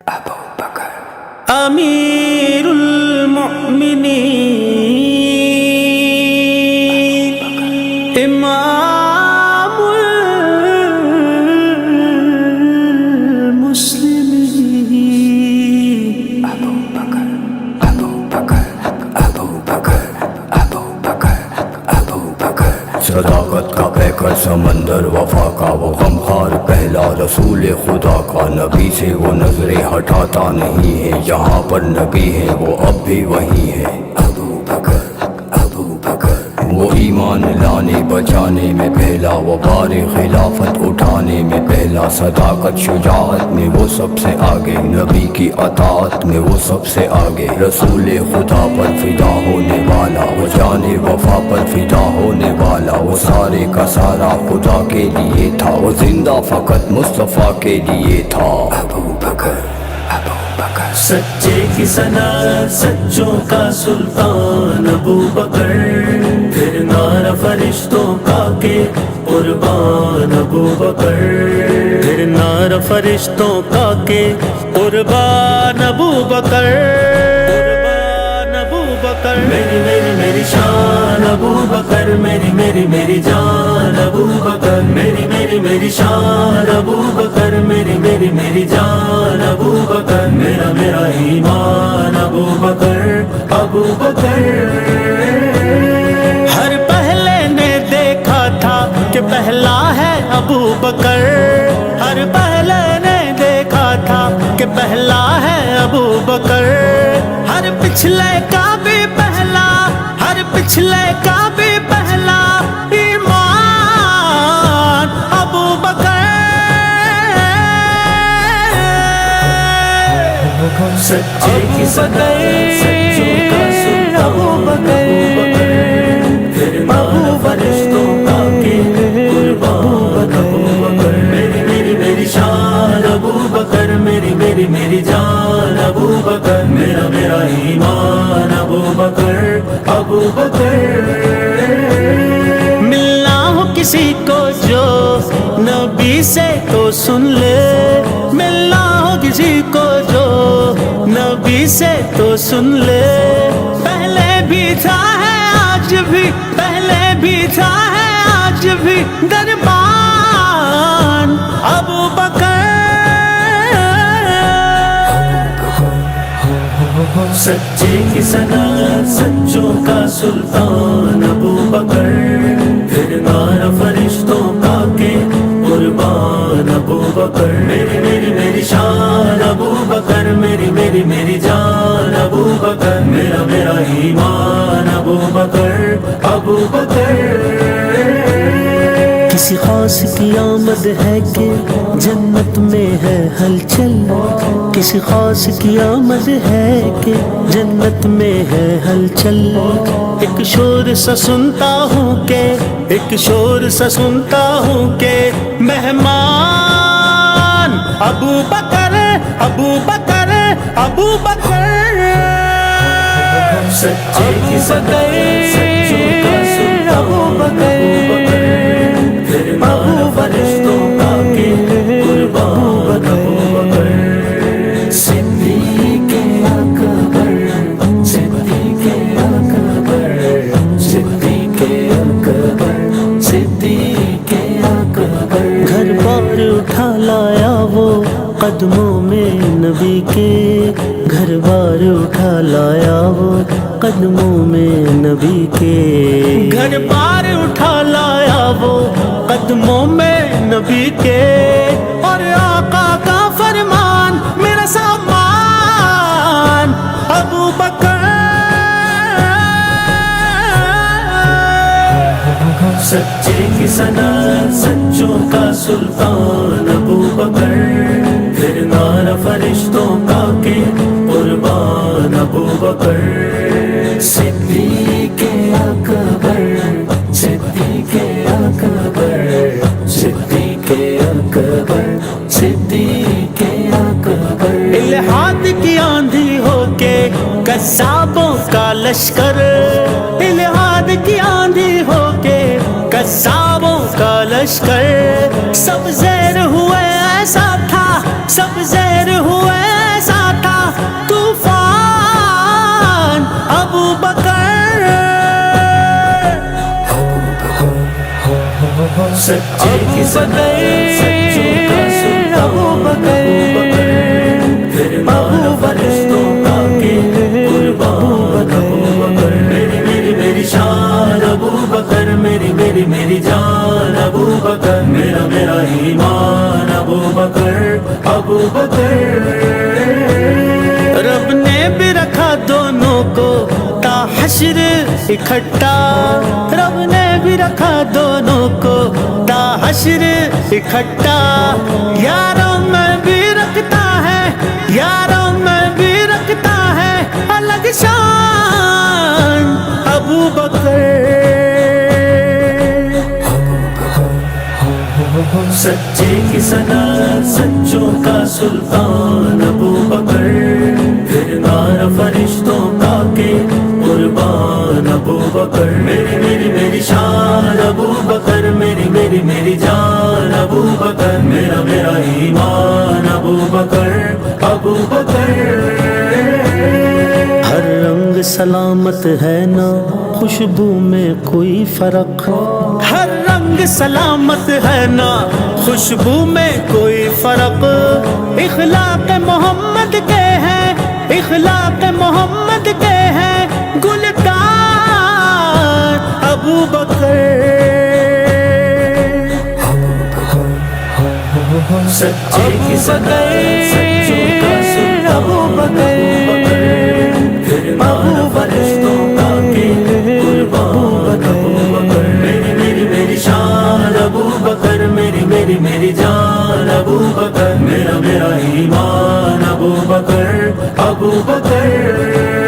ابو بکر امیر المؤمنین امام المسلمین ابو بکر ابو بکر ابو بکر ابو بکر ابو بکر صداقت کا پیکر سمندر وفا کا وہ غمخوار پہلا رسول خدا کا نبی سے وہ نظریں ہٹاتا نہیں ہے یہاں پر نبی ہے وہ اب بھی وہی ہے ابو بکر ابو بکر وہ ایمان لانے بچانے میں پہلا وہ بار خلافت اٹھانے میں پہلا صداقت شجاعت میں وہ سب سے آگے نبی کی اطاعت میں وہ سب سے آگے رسول خدا پر فدا ہونے والا وہ جان وفا پر فدا ہونے والا وہ سارے کا سارا خدا کے لیے تھا وہ زندہ فقط مصطفیٰ کے لیے تھا ابو بکر ابو بکر سچے کی صنعت سچوں کا سلطان ابو بکر پھر نعرہ فرشتوں کا کہ قربان ابو بکر پھر نعرہ فرشتوں کا کہ قربان ابو بکر قربان ابو بکر میری میری میری شان ابو بکر میری میری میری جان ابو بکر میری میری میری شان ابو بکر میری میری میری جان ابو بکر میرا میرا ایمان ابو بکر ابو بکر ہر پہلے نے دیکھا تھا کہ پہلا ہے ابو بکر ہر پہلے نے دیکھا تھا کہ پہلا ہے ابو بکر ہر پچھلے کا بھی پہلا ہر پچھلے کا بھی پہلا ایمان ابو بکر سچے کی صداقت سچوں کا سلطان ابو بکر پھر نعرہ فرشتوں کا کہ قربان ابو بکر میری میری میری شان ابو بکر میری میری میری جان ابو بکر میرا میرا ایمان ابو بکر ابو بکر ملنا ہو کسی کو جو نبی سے تو سن لے ملنا ہو کسی کو جو نبی سے تو سن لے پہلے بھی تھا ہے آج بھی پہلے بھی تھا ہے آج بھی دربان ابو بکر سچے کی صنعت سچوں کا سلطان ابو بکر پھر نعرہ فرشتوں کا کہ قربان ابو بکر میری میری میری شان ابو بکر میری میری میری جان ابو بکر میرا میرا ایمان ابو بکر ابو بکر کسی خاص کی آمد ہے کہ جنت میں ہے ہلچل کسی خاص کی آمد ہے کہ جنت میں ہے ہلچل ایک شور سا سنتا ہوں کہ ایک شور سا سنتا ہوں کہ مہمان ابو بکر ابو بکر ابو بکر سچے کی صداقت سچوں کا سلطان ابو بکر پھر نعرہ فرشتوں کا کہ قربان ابو بکر صدیق اکبر صدیق اکبر صدیق اکبر صدیق اکبر گھر بار اٹھا لایا وہ قدموں میں نبی کے گھر بار اٹھا لایا وہ قدموں میں نبی کے گھر بار اٹھا لایا وہ قدموں میں نبی کے اور آقا کا فرمان میرا سامان ابو بکر سچے کی صنعت سچوں کا سلطان ابو بکر پھر نعرہ فرشتوں کا کہ قربان ابو بکر صدیق اکبر صدیق اکبر صدیق اکبر صدیق اکبر الہاد کی آندھی ہو کے قصابوں کا لشکر الہاد کی آندھی ہو کے قصابوں کا لشکر سب زیر ہوئے ایسا تھا سب زیر ہوئے سچے کی صدر سچوں کا سلطان ابو بکر پھر نار فرشتوں کا کے قربان ابو بکر میری میری میری شان ابو بکر میری میری میری جان ابو بکر میرا میرا ایمان ابو بکر ابو بکر رب نے بھی رکھا دونوں کو تا حشر اکٹھا رب نے بھی رکھا دونوں کو تا حشر اکٹھا یاروں میں بھی رکھتا ہے یاروں میں بھی رکھتا ہے الگ شان ابو بکر سچے کی صدر سچوں کا سلطان ابو بکر پھر نار فرشتوں کا کے قربان ابو بکر میری میری میری شان ابو بکر میری میری میری جان ابو بکر میرا میرا ایمان ابو بکر ابو بکر ہر رنگ سلامت ہے نا خوشبو میں کوئی فرق ہر رنگ سلامت ہے نا خوشبو میں کوئی فرق اخلاق محمد کے ہیں اخلاق محمد کے ہیں گلکار ابو بکر سچے کی صدر سچوں کا سلطان ابو بکر پھر نار فرشتوں کا کے قربان ابو بکر میری میری میری شان ابو بکر میری میری میری جان ابو بکر میرا میرا ایمان ابو بکر ابو بکر